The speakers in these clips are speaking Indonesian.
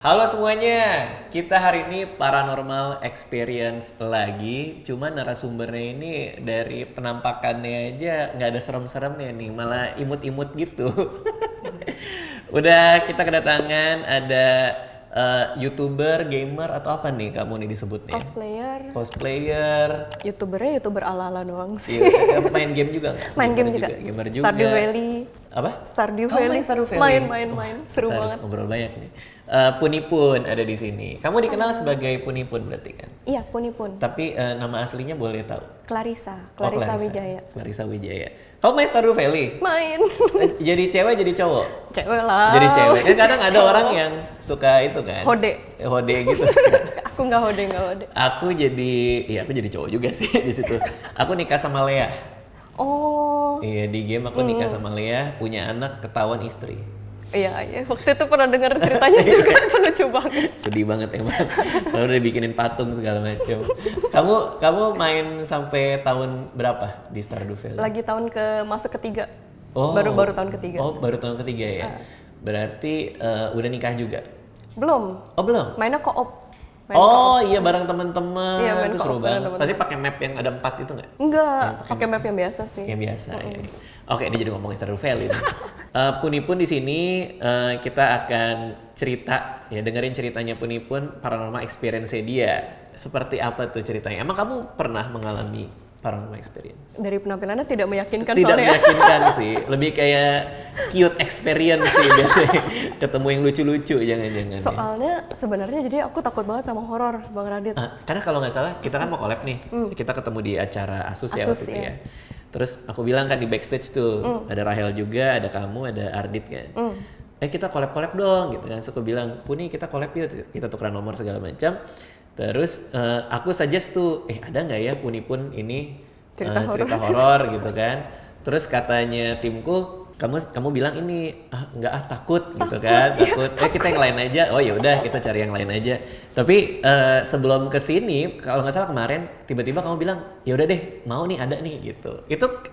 Halo semuanya, kita hari ini paranormal experience lagi. Cuma narasumbernya ini dari penampakannya aja nggak ada serem-seremnya nih, malah imut-imut gitu. Udah kita kedatangan ada YouTuber, gamer atau apa nih kamu nih disebutnya? Cosplayer. YouTuber ala-ala doang sih. Iya, main game juga nggak? Main game juga. Gamer juga. Stardew Valley. Apa? Stardew Kamu Valley. main Stardew Valley? Main. Seru Kita harus banget. ngobrol banyak nih. Punipun ada di sini. Kamu dikenal sebagai Punipun berarti kan? Iya, Punipun. Tapi nama aslinya boleh tahu? Clarissa Wijaya. Wijaya. Clarissa Wijaya. Kamu main Stardew Valley? Main. Jadi cewek jadi cowok? Cewek lah. Jadi cewek. Kan kadang ada Cowok. orang yang suka itu kan? Hode. Hode gitu. Aku nggak hode. Aku jadi cowok juga sih di situ. Aku nikah sama Lea. Oh. Iya, di game aku nikah sama Lea, punya anak, ketahuan istri. Iya. Waktu itu pernah dengar ceritanya juga, lucu banget. Sedih banget emang. Kalau udah bikinin patung segala macam. Kamu main sampai tahun berapa di Stardew Valley? Lagi tahun masuk ketiga. Oh. Baru tahun ketiga. Oh, baru tahun ketiga ya. Berarti udah nikah juga? Belum. Oh, belum. Mainnya co-op. Iya, bareng teman-teman. Iya, main itu seru co-op banget. bareng Pasti pakai map yang ada 4 itu nggak? Enggak, pakai map yang biasa sih. Yang biasa. Ya. Oke, ini jadi ngomongin Stardew Valley nih. Punipun di sini kita akan cerita ya, dengerin ceritanya Punipun paranormal experience-nya dia. Seperti apa tuh ceritanya? Emang kamu pernah mengalami paranormal experience? Dari penampilannya tidak meyakinkan Tidak soalnya. meyakinkan sih, lebih kayak cute experience sih biasanya. Ketemu yang lucu-lucu jangan-jangan. Soalnya sebenarnya jadi aku takut banget sama horor, Bang Radit. Karena kalau nggak salah kita kan mau collab nih, kita ketemu di acara Asus ya waktu itu iya. ya. Terus aku bilang kan di backstage tuh, ada Rahel juga, ada kamu, ada Ardit kan. Kita collab dong gitu kan. So aku bilang, Puni kita collab yuk, kita tukeran nomor segala macam. Terus aku suggest tuh, ada nggak ya Punipun ini cerita horor gitu kan. Terus katanya timku, kamu bilang ini nggak takut gitu kan, takut. Kita yang lain aja. Oh ya udah kita cari yang lain aja. Tapi sebelum kesini, kalau nggak salah kemarin tiba-tiba kamu bilang ya udah deh mau nih ada nih gitu. Itu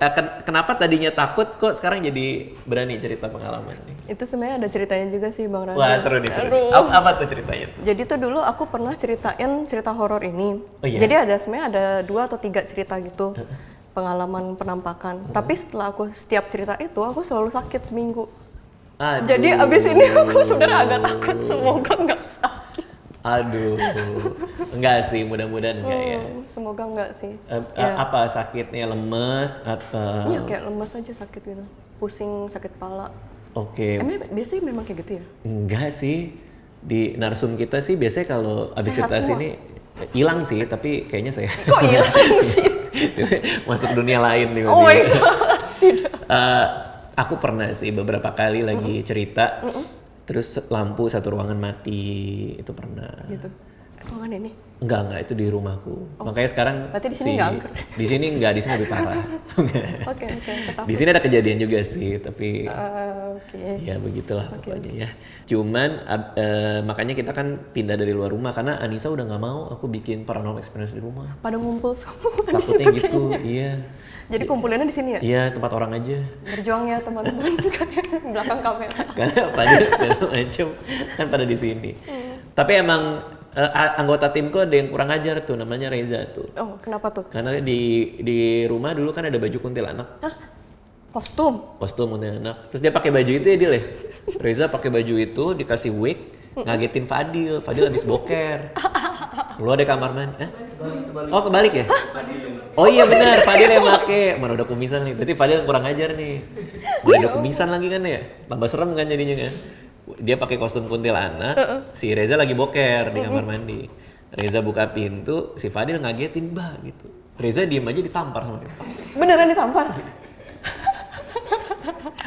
kenapa tadinya takut kok sekarang jadi berani cerita pengalaman nih? Itu sebenarnya ada ceritanya juga sih, Bang Radit. Wah seru nih seru. Apa tuh ceritanya? Jadi tuh dulu aku pernah ceritain cerita horor ini. Oh, iya? Jadi sebenarnya ada 2 atau 3 cerita gitu. Pengalaman penampakan. Tapi setelah aku setiap cerita itu aku selalu sakit seminggu. Aduh. Jadi abis ini aku sebenarnya agak takut, semoga nggak sakit. Aduh, enggak sih, mudah-mudahan enggak ya. Semoga nggak sih. Apa sakitnya, lemes atau? Iya kayak lemes aja sakit gitu, pusing, sakit kepala. Oke. Emang biasanya memang kayak gitu ya? Enggak sih, di narsum kita sih biasanya kalau abis Sehat cerita semua. sini hilang sih, tapi kayaknya saya Kok hilang sih? masuk dunia lain tiba-tiba. Oh my god, tidak. Aku pernah sih beberapa kali lagi cerita, terus lampu satu ruangan mati, itu pernah. Gitu. Ruangan ini? Enggak, itu di rumahku. Makanya sekarang Berarti di sini nggak angker? Di sini enggak, di sini lebih parah. Oke, tetap. Di sini ada kejadian juga sih, tapi Oke. ya begitulah pokoknya ya. Cuman makanya kita kan pindah dari luar rumah karena Anissa udah nggak mau aku bikin paranormal experience di rumah. Pada ngumpul semua di Takutnya situ gitu, kayaknya. iya. Jadi kumpulinnya di sini ya? Iya, tempat orang aja. Berjuang ya teman-teman kan belakang kamera. Karena pada segala macam kan pada di sini. Tapi emang anggota timku ada yang kurang ajar tuh, namanya Reza tuh. Oh, kenapa tuh? Karena di rumah dulu kan ada baju kuntilanak. Hah? Kostum? Kostum kuntilanak. Terus dia pakai baju itu ya Dil ya. Reza pakai baju itu dikasih wig, ngagetin Fadil. Fadil habis boker. Keluar dari kamar mandi. Oh, kebalik ya? Oh iya benar, Fadil yang pakai. Mana udah kumisan nih. Berarti Fadil kurang ajar nih. Udah ada kumisan lagi kan ya? Tambah serem kan jadinya kan. Dia pakai kostum kuntilanak, si Reza lagi boker di kamar mandi. Reza buka pintu, si Fadil ngagetin Mbak gitu. Reza diem aja ditampar sama dia. Beneran ditampar?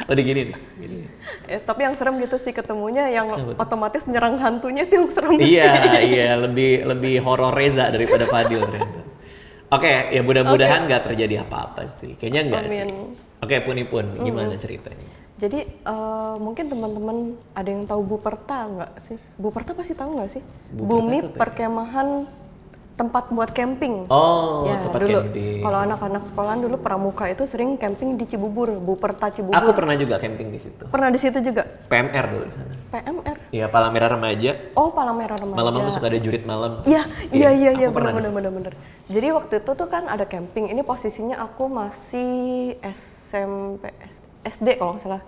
Oh digini nih. Gini. Tapi yang serem gitu sih ketemunya yang otomatis nyerang hantunya itu yang serem. Iya, lebih horor Reza daripada Fadil ternyata. Oke, ya mudah-mudahan nggak terjadi apa-apa sih. Kayaknya nggak sih. Oke, Punipun, gimana ceritanya? Jadi mungkin teman-teman ada yang tahu Buperta nggak sih? Buperta pasti tahu nggak sih? Bumi perkemahan tempat buat camping. Oh, ya, tempat dulu, camping. Kalau anak-anak sekolahan dulu pramuka itu sering camping di Cibubur, Buperta Cibubur. Aku pernah juga camping di situ. Pernah di situ juga? PMR dulu di sana. PMR? Iya, Palang Merah Remaja. Oh, Palang Merah Remaja. Malam-malam tuh suka ada jurit malam. Iya, Aku pernah bener. Jadi waktu itu tuh kan ada camping. Ini posisinya aku masih SMP, SD kalau nggak salah.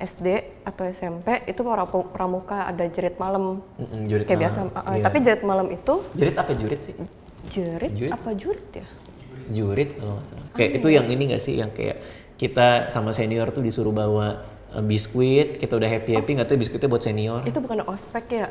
SD atau SMP itu pramuka ada jerit malam. Jurit kayak malam. biasa. Iya. Tapi jerit malam itu Jerit apa jurit sih? jerit apa jurit ya? Jurit kalau nggak salah. Kayak itu yang ini nggak sih, yang kayak kita sama senior tuh disuruh bawa biskuit, kita udah happy nggak tuh biskuitnya buat senior. Itu bukan ospek ya?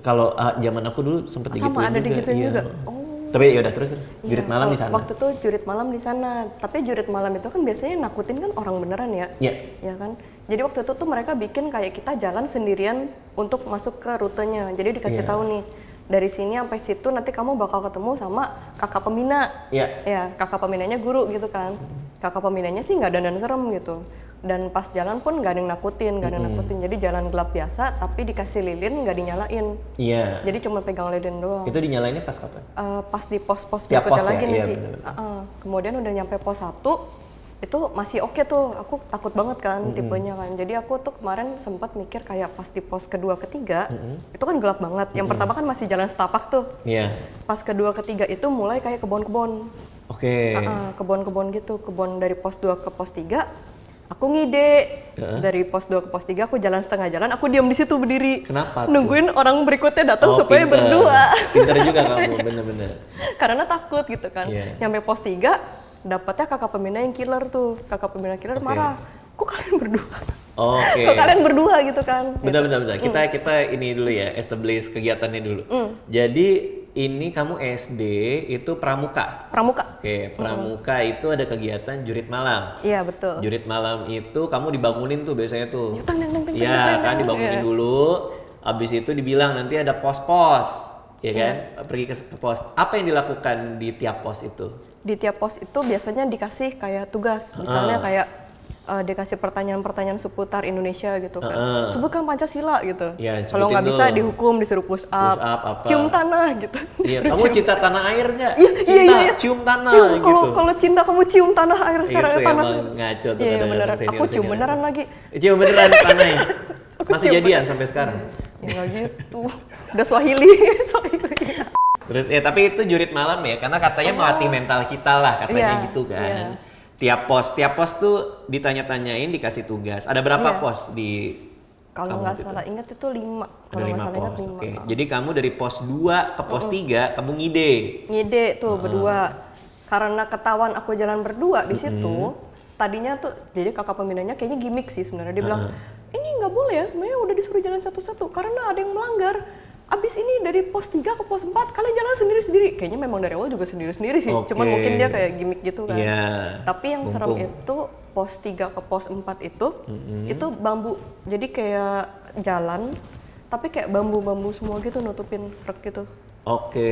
Kalau zaman aku dulu sempet digituin Sama ada digituin iya. juga. Oh. Tapi ya udah terus jurit malam di sana. Waktu itu jurit malam di sana. Tapi jurit malam itu kan biasanya nakutin kan orang beneran ya. Iya. Ya kan. Jadi waktu itu tuh mereka bikin kayak kita jalan sendirian untuk masuk ke rutenya. Jadi dikasih tahu nih, dari sini sampai situ nanti kamu bakal ketemu sama kakak pembina. Iya. Ya, kakak pembinanya guru gitu kan. Kakak pembinanya sih nggak dandan serem gitu. Dan pas jalan pun nggak ada yang nakutin, Jadi jalan gelap biasa, tapi dikasih lilin nggak dinyalain. Iya. Jadi cuma pegang lilin doang. Itu dinyalainnya pas kapan? Pas di pos-pos Tiap berikutnya pos lagi ya? Iya, nanti. bener-bener. Kemudian udah nyampe pos 1, itu masih oke tuh. Aku takut banget kan tipenya kan. Jadi aku tuh kemarin sempat mikir kayak pas di pos kedua ketiga, itu kan gelap banget. Yang pertama kan masih jalan setapak tuh. Iya. Pas kedua ketiga itu mulai kayak kebon-kebon. Oke. Kebon-kebon gitu. Kebon dari pos 2 ke pos 3. Aku ngide dari pos 2 ke pos 3, aku jalan setengah jalan, aku diam di situ berdiri. Kenapa tuh? Nungguin orang berikutnya datang supaya pinter. berdua. Pinter juga kamu, bener-bener. Karena takut gitu kan. Nyampe pos 3, dapatnya kakak pembina yang killer tuh. Kakak pembina killer marah. Kok kalian berdua? Kok kalian berdua gitu kan? Bentar. Kita ini dulu ya, establish kegiatannya dulu. Jadi ini kamu SD itu pramuka. Pramuka. Oke, pramuka itu ada kegiatan jurit malam. Iya, betul. Jurit malam itu kamu dibangunin tuh biasanya tuh. Iya kan dibangunin dulu. Abis itu dibilang nanti ada pos-pos, ya kan? Pergi ke pos. Apa yang dilakukan di tiap pos itu? Di tiap pos itu biasanya dikasih kayak tugas. Misalnya kayak dikasih pertanyaan-pertanyaan seputar Indonesia gitu kan. Sebutkan Pancasila gitu. Ya, kalau nggak bisa dihukum, disuruh push up apa. Cium tanah gitu. Iya, kamu cinta tanah air nggak? Iya. Cium tanah gitu. Kalau cinta kamu cium tanah air sekarang itu tanah. Emang ngaco tuh Iya, beneran. senior. Aku cium beneran lagi. Cium beneran tanahnya. Masih jadian sampai sekarang. Ya nggak gitu. Udah Swahili. Terus ya tapi itu jurit malam ya, karena katanya melatih mental kita lah katanya gitu kan. Tiap pos tuh ditanya-tanyain, dikasih tugas. Ada berapa pos di kalau nggak salah ingat itu 5. Ada 5 pos. Oke. Jadi kamu dari pos 2 ke pos 3 kamu ngide tuh berdua. Karena ketahuan aku jalan berdua di situ, tadinya tuh jadi kakak pembinanya kayaknya gimmick sih sebenarnya. Dia bilang, "Ini nggak boleh ya, sebenarnya udah disuruh jalan satu-satu karena ada yang melanggar. Abis ini dari pos 3 ke pos 4 kalian jalan sendiri-sendiri." Kayaknya memang dari awal juga sendiri-sendiri sih. Cuman mungkin dia kayak gimmick gitu kan. Tapi yang serem itu pos 3 ke pos 4 itu bambu. Jadi kayak jalan tapi kayak bambu-bambu semua gitu nutupin truk gitu. Oke,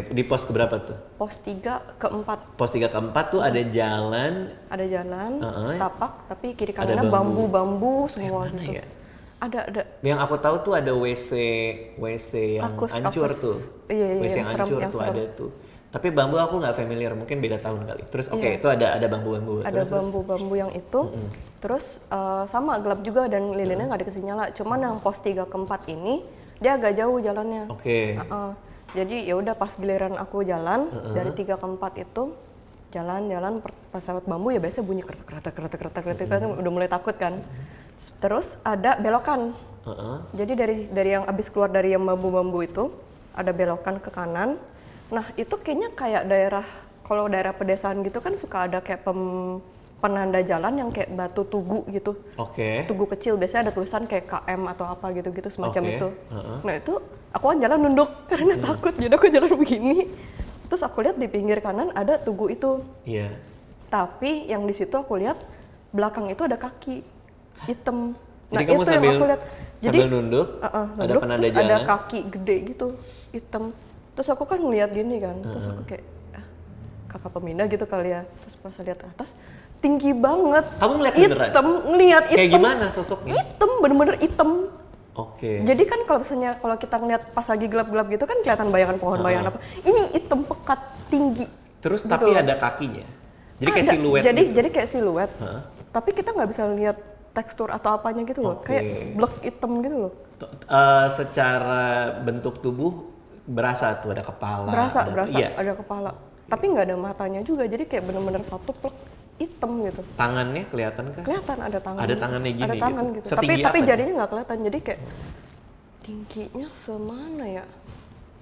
di pos keberapa tuh? Pos 3 ke 4. Pos 3 ke 4 tuh ada jalan. Ada jalan, setapak tapi kiri kanannya bambu-bambu semua gitu. Ya? Ada. Yang aku tahu tuh ada WC yang hancur tuh. Iya, WC yang hancur tuh ada tuh. Tapi bambu aku nggak familiar, mungkin beda tahun kali. Terus itu ada bambu-bambu. Ada bambu-bambu yang itu. Terus sama gelap juga dan lilinnya nggak dikasih nyala. Cuman yang pos 3 ke 4 ini dia agak jauh jalannya. Oke. Jadi ya udah pas giliran aku jalan dari 3 ke 4 itu jalan pas lewat bambu ya biasa bunyi kretek kan udah mulai takut kan. Terus ada belokan. Jadi dari yang abis keluar dari yang bambu-bambu itu ada belokan ke kanan. Nah itu kayaknya kayak kalau daerah pedesaan gitu kan suka ada kayak penanda jalan yang kayak batu tugu gitu. Tugu kecil biasanya ada tulisan kayak KM atau apa gitu-gitu semacam itu. Nah itu aku kan jalan nunduk karena takut, jadi aku jalan begini. Terus aku lihat di pinggir kanan ada tugu itu. Tapi yang di situ aku lihat belakang itu ada kaki hitam. Jadi kamu itu yang aku lihat. Sambil nunduk, ada penanda terus jalan. ada kaki gede gitu hitam. Terus aku kan ngeliat gini kan, terus aku kayak kakak pembina gitu kali ya. Terus pas lihat atas tinggi banget. Kamu ngeliat beneran? Ngeliat hitam. Kayak gimana sosoknya? Hitam, bener-bener hitam. Jadi kan kalau misalnya kita ngeliat pas lagi gelap-gelap gitu kan kelihatan bayangan pohon, bayangan apa. Ini hitam pekat tinggi. Terus gitu tapi loh. ada kakinya. Jadi kayak siluet. Jadi kayak siluet. Tapi kita nggak bisa lihat tekstur atau apanya gitu loh. Kayak blek hitam gitu loh. Secara bentuk tubuh berasa tuh ada kepala. Berasa, iya. ada kepala. Tapi nggak ada matanya juga, jadi kayak bener-bener satu plek hitam gitu. Tangannya kelihatan kah? Kelihatan ada tangan. Ada tangannya gini ada tangan gitu. gitu. Tapi apa jadinya nggak kelihatan, jadi kayak tingginya semana ya?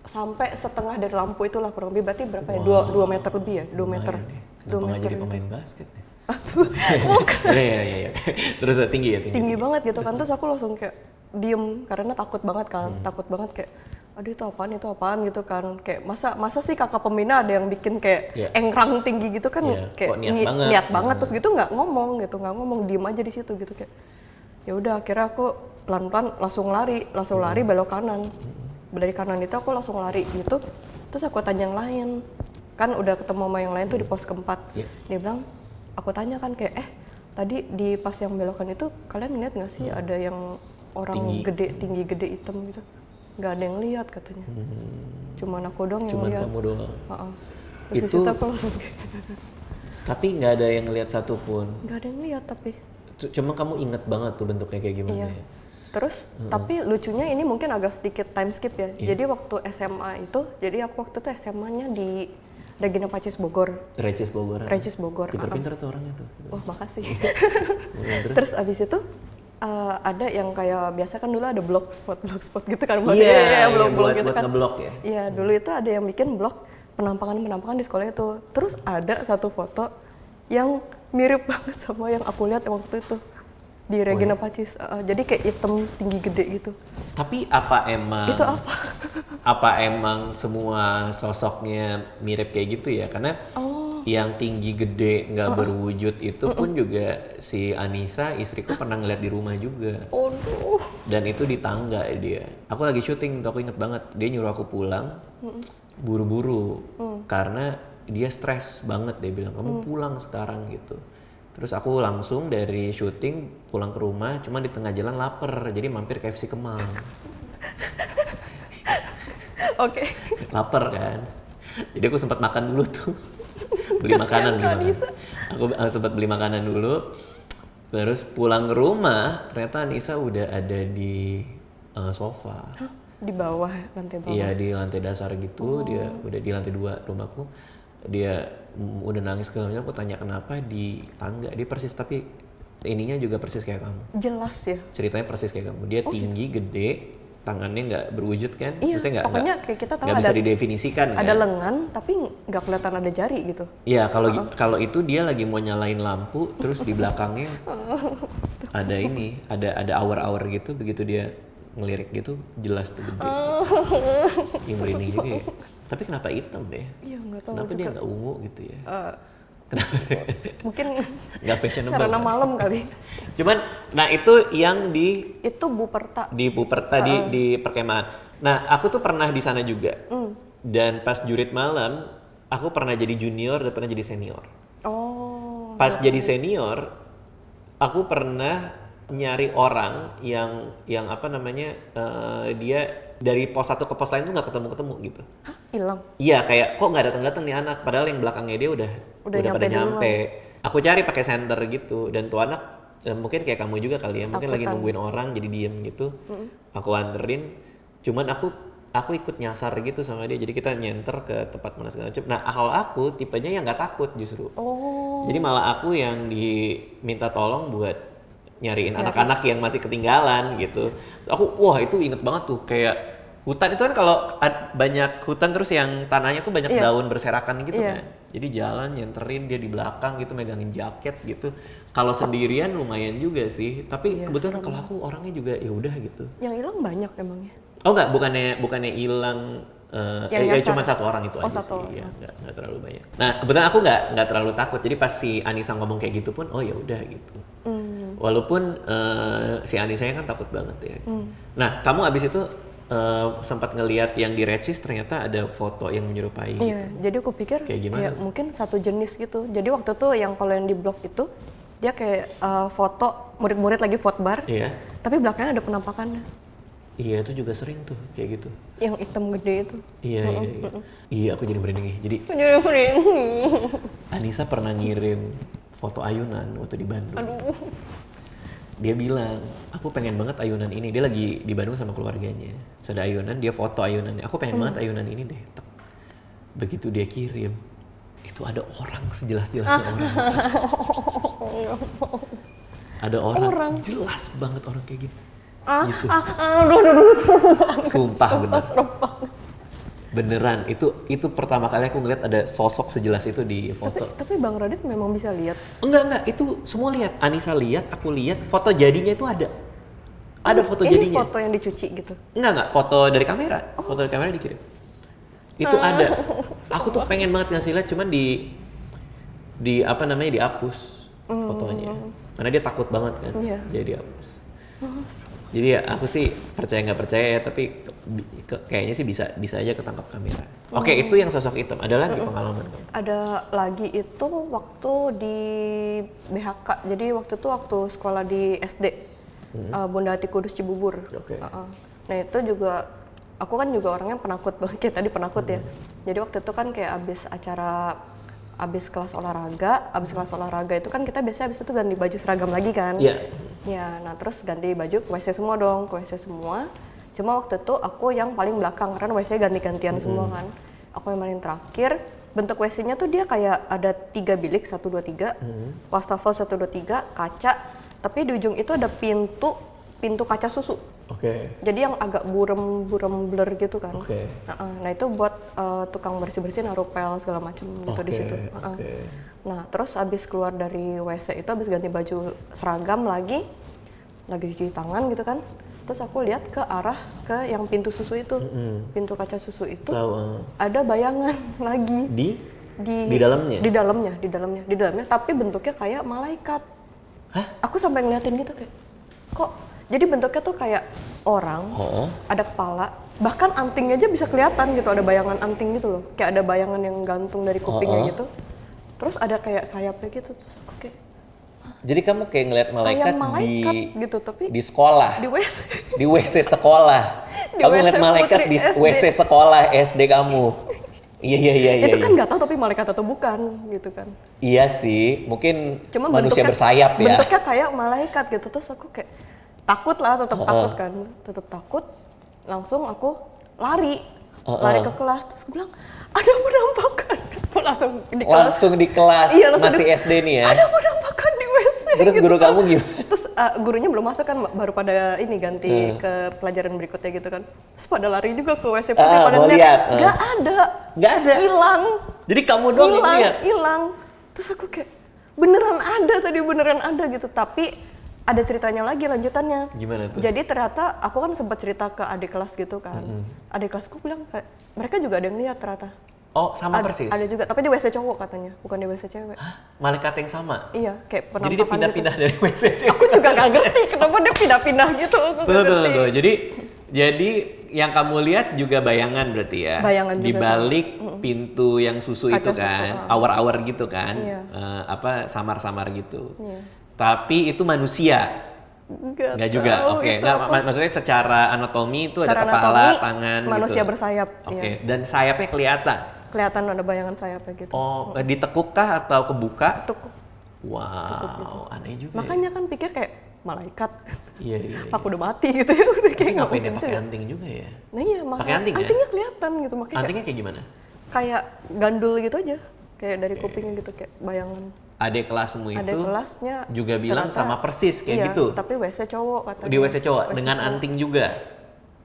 Sampai setengah dari lampu itulah kurang lebih, berarti berapa ya? 2 meter lebih ya? 2 meter. Kenapa nggak jadi gitu. pemain basket ya? Iya. Terus tinggi ya? Tinggi banget gitu kan, terus aku langsung kayak diem karena takut banget kan, takut banget kayak aduh itu apaan gitu kan, kayak masa sih kakak pembina ada yang bikin kayak engkrang tinggi gitu kan, kayak niat banget terus gitu nggak ngomong, diem aja di situ gitu kayak ya udah akhirnya aku pelan-pelan langsung lari belok kanan. Dari kanan itu aku langsung lari gitu, terus aku tanya yang lain kan, udah ketemu sama yang lain tuh di pos keempat. Dia bilang, aku tanya kan kayak tadi di pas yang belokan itu kalian lihat nggak sih ada yang orang tinggi gede hitam gitu? Nggak ada yang lihat katanya. Cuman aku doang yang lihat. Cuman kamu doang. Terus itu aku langsung tapi nggak ada yang lihat satupun. Nggak ada yang lihat tapi. Cuma kamu inget banget tuh bentuknya kayak gimana ya? Terus tapi lucunya ini mungkin agak sedikit time skip ya. Jadi waktu SMA itu, jadi aku waktu itu SMA-nya di Regina Pacis Bogor. Recis Bogor. Pinter-pinter tuh orangnya tuh. Oh makasih. Terus abis itu ada yang kayak biasa kan dulu ada blogspot gitu kan, blog gitu kan. Ngeblog ya. Iya, dulu itu ada yang bikin blog penampangan di sekolah itu. Terus ada satu foto yang mirip banget sama yang aku lihat waktu itu di Regina Pacis. Jadi kayak hitam tinggi gede gitu. Tapi apa emang itu apa? Apa emang semua sosoknya mirip kayak gitu ya? Karena yang tinggi gede nggak berwujud itu pun juga si Anissa istriku pernah ngeliat di rumah juga. Dan itu di tangga dia. Aku lagi syuting tuh, aku inget banget. Dia nyuruh aku pulang buru-buru karena dia stres banget. Dia bilang kamu pulang sekarang gitu. Terus aku langsung dari syuting pulang ke rumah, cuma di tengah jalan lapar, jadi mampir ke FC Kemang. Oke. Lapar kan, jadi aku sempat makan dulu tuh, beli makanan. Aku sempat beli makanan dulu, terus pulang ke rumah, ternyata Anissa udah ada di sofa. Di bawah, lantai bawah? Iya, di lantai dasar gitu, dia udah di lantai 2 rumahku. Dia udah nangis segala macam, aku tanya kenapa di tangga, dia persis, tapi ininya juga persis kayak kamu. Jelas ya? Ceritanya persis kayak kamu, dia tinggi, gede, tangannya nggak berwujud kan? Iya, pokoknya kayak kita tahu nggak bisa didefinisikan kan? Ada lengan, tapi nggak kelihatan ada jari gitu. Iya, kalau itu dia lagi mau nyalain lampu, terus di belakangnya ada ini, ada aur-aur gitu, begitu dia ngelirik gitu, jelas tuh gede. Yang merinding juga ya. Tapi kenapa hitam deh? Iya, nggak tahu. Kenapa dia nggak ungu gitu ya? Kenapa? Mungkin nggak fashionable. Karena malam kali. Cuman, nah itu yang itu Buperta. Di Buperta di perkemahan. Nah, aku tuh pernah di sana juga. Dan pas jurit malam, aku pernah jadi junior dan pernah jadi senior. Pas jadi senior, aku pernah nyari orang yang apa namanya, dia dari pos 1 ke pos lain tuh nggak ketemu gitu. Hah? Hilang? Iya, kayak kok nggak datang nih anak, padahal yang belakangnya dia udah pada nyampe. Aku cari pakai senter gitu, dan tuh anak mungkin kayak kamu juga kali ya, mungkin lagi nungguin orang jadi diem gitu. Aku anterin, cuman aku ikut nyasar gitu sama dia, jadi kita nyenter ke tempat mana segala macam. Nah, kalau aku tipenya yang nggak takut justru. Jadi malah aku yang diminta tolong buat nyariin anak-anak yang masih ketinggalan gitu. Aku itu inget banget tuh, kayak hutan itu kan kalau banyak hutan terus yang tanahnya tuh banyak daun berserakan gitu kan. Jadi jalan nyenterin dia di belakang gitu, megangin jaket gitu. Kalau sendirian lumayan juga sih, tapi kebetulan kalau aku orangnya juga ya udah gitu. Yang hilang banyak emangnya? Oh enggak, bukannya hilang. Cuma satu orang itu aja sih, ya nggak terlalu banyak. Nah kebetulan aku nggak terlalu takut, jadi pas si Anissa ngomong kayak gitu pun, oh ya udah gitu. Walaupun si Anissa kan takut banget ya. Nah kamu abis itu sempat ngelihat yang di Recis ternyata ada foto yang menyerupai. Iya, gitu. jadi aku pikir ya, mungkin satu jenis gitu. Jadi waktu itu yang kalau yang di blog itu dia kayak foto murid-murid lagi fotbar, tapi belakangnya ada penampakannya. Iya, itu juga sering tuh kayak gitu. Yang hitam gede itu. Iya, aku jadi merinding. Jadi Anissa pernah ngirim foto ayunan waktu di Bandung. Aduh. Dia bilang, aku pengen banget ayunan ini. Dia lagi di Bandung sama keluarganya. Terus ada ayunan, dia foto ayunannya. Aku pengen banget ayunan ini deh. Begitu dia kirim, itu ada orang sejelas-jelasnya orang. Ada orang, jelas banget orang kayak gini. Gitu. Sumpah bener. Beneran, itu pertama kali aku ngeliat ada sosok sejelas itu di foto. Tapi Bang Radit memang bisa lihat? Enggak, itu semua lihat. Anissa lihat, aku lihat, foto jadinya itu ada. Ada foto jadinya. Ini foto yang dicuci gitu? Enggak, foto dari kamera. Foto dari kamera dikirim. Itu ada. Aku tuh pengen banget ngasih lihat, cuman dihapus fotonya. Karena dia takut banget kan, jadi dihapus. Jadi ya aku sih percaya nggak percaya ya, tapi kayaknya sih bisa aja ketangkap kamera. Oke, itu yang sosok hitam. Ada lagi pengalaman kamu? Ada lagi itu waktu di BHK. Jadi waktu sekolah di SD, Bunda Ati Kudus Cibubur. Oke. Nah itu juga, aku kan juga orangnya penakut banget, kayak tadi penakut ya. Jadi waktu itu kan kayak abis kelas olahraga itu kan kita biasanya abis itu ganti baju seragam lagi kan. Iya. Ya, nah terus ganti baju ke WC semua dong, ke WC semua. Cuma waktu itu aku yang paling belakang karena WC ganti-gantian semua kan. Aku yang paling terakhir. Bentuk WC-nya tuh dia kayak ada 3 bilik, 1, 2, 3. Wastafel 1, 2, 3, kaca. Tapi di ujung itu ada pintu kaca susu. Oke. Jadi yang agak buram blur gitu kan. Oke. Nah itu buat tukang bersih-bersih naruh pel segala macam gitu di situ. Nah terus abis keluar dari WC itu, abis ganti baju seragam lagi cuci tangan gitu kan. Terus aku lihat ke arah ke yang pintu susu itu, pintu kaca susu itu. Ada bayangan lagi. Di dalamnya? Di dalamnya. Tapi bentuknya kayak malaikat. Hah? Aku sampai ngeliatin gitu kayak, kok? Jadi bentuknya tuh kayak orang, ada kepala, bahkan antingnya aja bisa kelihatan gitu, ada bayangan anting gitu loh. Kayak ada bayangan yang gantung dari kupingnya gitu. Terus ada kayak sayapnya gitu, terus aku kayak... Jadi kamu kayak ngeliat malaikat gitu, tapi di sekolah? Di WC. Di WC sekolah? Kamu ngeliat malaikat di WC sekolah SD kamu? Iya. Itu kan nggak tahu tapi malaikat atau bukan gitu kan. Iya sih, mungkin cuma manusia bersayap ya. Bentuknya kayak malaikat gitu, terus aku kayak... takut lah, tetap takut. Langsung aku lari ke kelas, terus gue bilang ada penampakan. Langsung di kelas. Iya, masih SD nih ya. Ada penampakan di WC. Terus gitu guru kamu gimana? Terus gurunya belum masuk kan, baru pada ini ganti ke pelajaran berikutnya gitu kan. Terus pada lari juga ke WC putih, pada lihat. Gak ada. Hilang. Jadi kamu doang yang lihat? Hilang. Terus aku kayak beneran ada gitu, tapi ada ceritanya lagi lanjutannya. Gimana tuh? Jadi ternyata aku kan sempat cerita ke adik kelas gitu kan. Adik kelasku bilang kayak mereka juga ada yang lihat ternyata. Oh, sama persis? Ada juga, tapi di WC cowok katanya, bukan di WC cewek. Hah? Malaikat yang sama? Iya, kayak penampakan. Jadi dia pindah-pindah gitu dari WC cewek? Aku juga gak ngerti kenapa dia pindah-pindah gitu. Tuh. Jadi yang kamu lihat juga bayangan berarti ya? Bayangan juga. Di balik pintu yang susu kaca itu kan, awar-awar gitu kan, samar-samar gitu. Iya. Tapi itu manusia? Enggak juga? Oke, maksudnya secara anatomi itu ada kepala, tangan manusia gitu? Bersayap. Oke, iya. Dan sayapnya kelihatan? Kelihatan ada bayangan sayapnya gitu. Oh, ditekuk kah atau kebuka? Tekuk. Wow, aneh juga. Makanya kan pikir kayak malaikat. Iya. Aku udah mati gitu ya. Tapi ngapain dia pakai anting juga ya? Nah iya, pakai anting ya? Antingnya kelihatan gitu. Makanya antingnya kayak gimana? Kayak gandul gitu aja. Kayak dari kupingnya gitu, kayak bayangan. Adik kelasmu itu kelasnya juga bilang sama persis kayak gitu? Tapi WC cowok katanya. Di WC cowok? Dengan anting juga?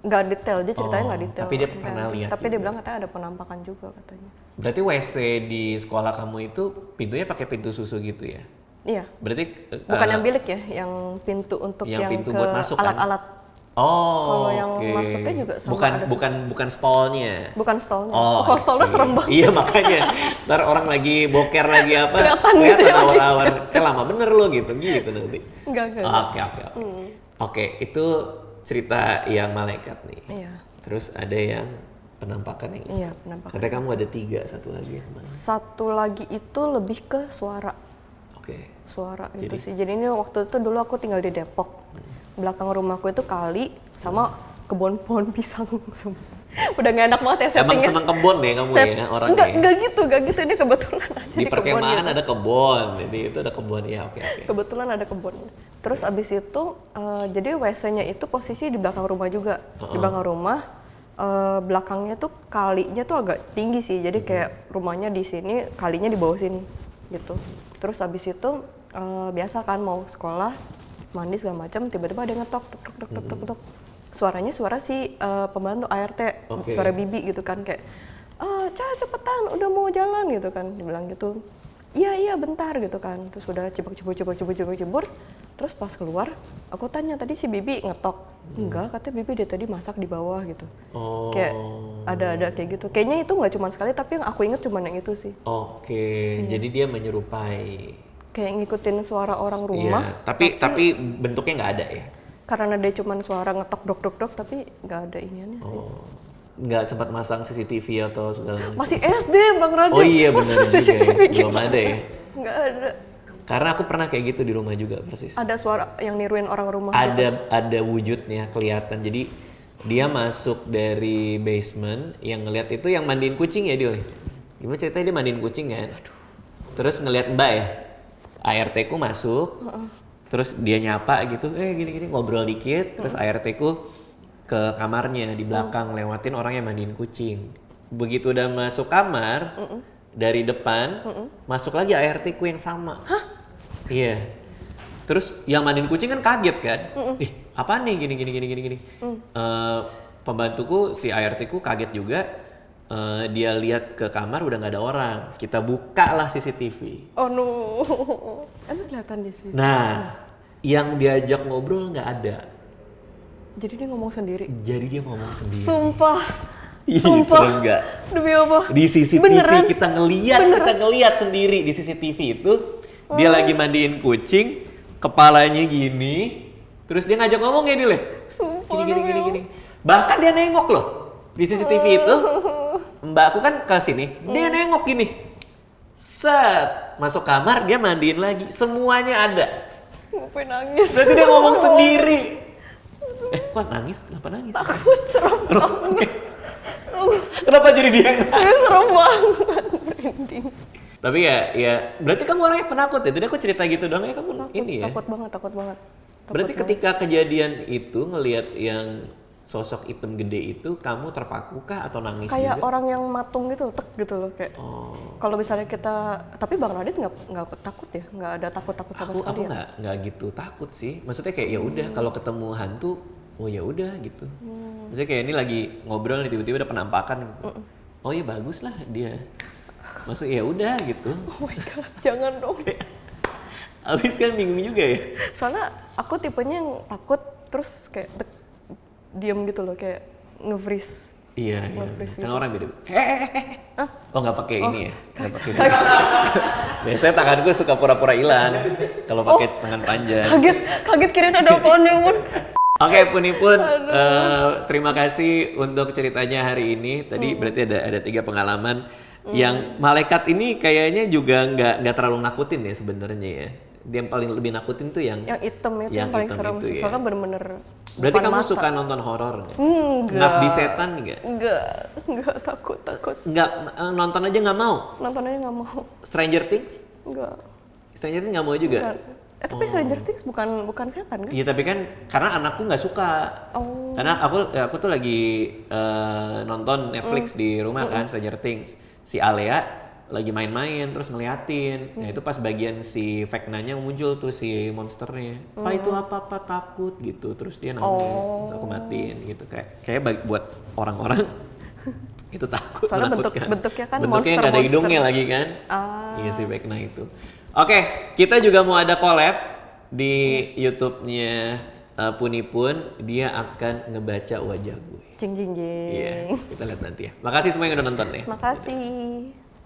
Nggak detail, dia ceritanya nggak detail. Tapi dia pernah lihat Tapi dia bilang katanya ada penampakan juga katanya. Berarti WC di sekolah kamu itu pintunya pakai pintu susu gitu ya? Iya. Berarti bukan yang bilik ya, yang pintu untuk yang pintu ke buat masuk alat-alat. Kan? Oh, kalau yang masuknya juga sama bukan stallnya. Bukan stallnya. Oh, stallnya serem banget. Iya makanya. Ntar orang lagi boker lagi apa? Kelihatan gitu ya. Awal-awal. Lama bener lo gitu nanti. Enggak. Oke, itu cerita yang malaikat nih. Iya. Terus ada yang penampakan yang Iya, penampakan. Katanya kamu ada 3, satu lagi yang mana? Satu lagi itu lebih ke suara. Oke. Suara gitu sih. Jadi ini waktu itu dulu aku tinggal di Depok. Belakang rumahku itu kali sama kebun pohon pisang. Udah nggak enak banget ya Emang settingnya. seneng kebon ya kamu ya orangnya? Enggak gitu. Ini kebetulan aja Di kebun perkemahan gitu. ada kebon, jadi itu ada kebon ya, oke. Kebetulan ada kebun. Terus abis itu, jadi WC-nya itu posisi di belakang rumah juga. Di belakang rumah, belakangnya tuh kalinya tuh agak tinggi sih. Jadi kayak rumahnya di sini, kalinya di bawah sini gitu. Terus abis itu biasa kan mau sekolah, mandi segala macam, tiba-tiba ada yang ngetok, tok. Suaranya suara si pembantu ART, suara bibi gitu kan kayak, Ca cepetan, udah mau jalan gitu kan, dibilang gitu. Iya bentar gitu kan, terus udah cebur. Terus pas keluar, aku tanya tadi si bibi ngetok, enggak, katanya bibi dia tadi masak di bawah gitu. Kayak ada kayak gitu. Kayaknya itu nggak cuma sekali, tapi yang aku inget cuma yang itu sih. Jadi dia menyerupai. Kayak ngikutin suara orang rumah. Iya, tapi bentuknya nggak ada ya? Karena dia cuma suara ngetok dok, tapi nggak ada iniannya sih. Nggak sempat masang CCTV atau segala macam? Masih SD Bang Radit. Oh iya benar juga ya. Belum ada ya? Nggak ada. Karena aku pernah kayak gitu di rumah juga persis. Ada suara yang niruin orang rumah. Ada wujudnya kelihatan. Jadi dia masuk dari basement, yang ngelihat itu yang mandiin kucing ya dia. Gimana ceritanya dia mandiin kucing kan? Terus ngelihat Mbak ya, ART ku masuk. Terus dia nyapa gitu, gini ngobrol dikit. Terus ART ku ke kamarnya di belakang, lewatin orang yang mandiin kucing. Begitu udah masuk kamar, dari depan, masuk lagi ART ku yang sama. Hah? Iya. Terus yang mandiin kucing kan kaget kan? Ih, apa nih gini. Pembantuku si ART ku kaget juga. Dia lihat ke kamar udah nggak ada orang. Kita buka lah CCTV. Oh no. Emang kelihatan di sini. Nah, yang diajak ngobrol nggak ada. Jadi dia ngomong sendiri. Sumpah. Ih, serem nggak? Demi apa? Di CCTV Beneran? kita ngeliat sendiri di CCTV itu dia lagi mandiin kucing, kepalanya gini, terus dia ngajak ngomong ya Dile. Sumpah. Gini. Bahkan dia nengok loh di CCTV itu. Mbakku kan ke sini, dia nengok gini. Set, masuk kamar dia mandiin lagi, semuanya ada. Sampai nangis. Berarti dia ngomong sendiri. Kok nangis? Kenapa nangis? Takut, serem banget. Kenapa jadi dia yang nangis? Serem banget. Merinding. Tapi ya berarti kamu orangnya penakut ya? Tadi aku cerita gitu dong ya kamu ini ya? Takut banget. Berarti ketika kejadian itu ngelihat yang sosok hitam gede itu, kamu terpaku kah atau nangis kayak juga? orang yang matung gitu, tek gitu loh kayak. Kalau misalnya kita, tapi Bang Radit nggak takut ya? Nggak ada takut sama sekali Aku ya? nggak gitu takut sih. Maksudnya kayak ya udah kalau ketemu hantu, oh ya udah gitu. Maksudnya kayak ini lagi ngobrol nih tiba-tiba ada penampakan gitu. Oh ya bagus lah dia. Maksud ya udah gitu. Oh my god, jangan dong. Abis kan bingung juga ya. Soalnya aku tipenya yang takut terus kayak diam gitu loh, kayak nge-freeze. Iya. Nge-freeze Kan gitu. orang beda. Oh nggak pakai ini ya? Nggak pakai. Biasanya tanganku suka pura-pura hilang kalau pakai tangan panjang. Kaget kirain ada apaan ya Mun. Oke, Punipun, terima kasih untuk ceritanya hari ini. Tadi berarti ada 3 pengalaman yang malaikat ini kayaknya juga nggak terlalu nakutin ya sebenarnya ya. Dia yang paling lebih nakutin tuh yang hitam itu yang paling hitam serem itu sih. ya. Soalnya bener-bener Berarti depan kamu mata. suka nonton horor nggak? Enggak. Ngabdi setan nggak? Enggak takut. Nggak, nonton aja nggak mau? Nonton aja nggak mau. Stranger Things? Enggak. Stranger Things nggak mau juga? Enggak. Tapi Stranger Things bukan setan kan? Iya tapi kan karena anakku nggak suka. Karena aku tuh lagi nonton Netflix di rumah kan Stranger Things. Si Alea lagi main-main terus ngeliatin. Nah itu pas bagian si Vecna-nya muncul tuh si monsternya. Pak itu apa takut gitu. Terus dia nangis. Terus aku matiin gitu kayak buat orang-orang itu takut, soalnya menakutkan. bentuknya kan bentuknya nggak ada hidungnya lagi kan. Iya si Vecna itu. Oke, kita juga mau ada collab di YouTube-nya Punipun. Dia akan ngebaca wajah gue. Jeng. Iya, kita lihat nanti ya. Makasih semua yang udah nonton ya. Makasih.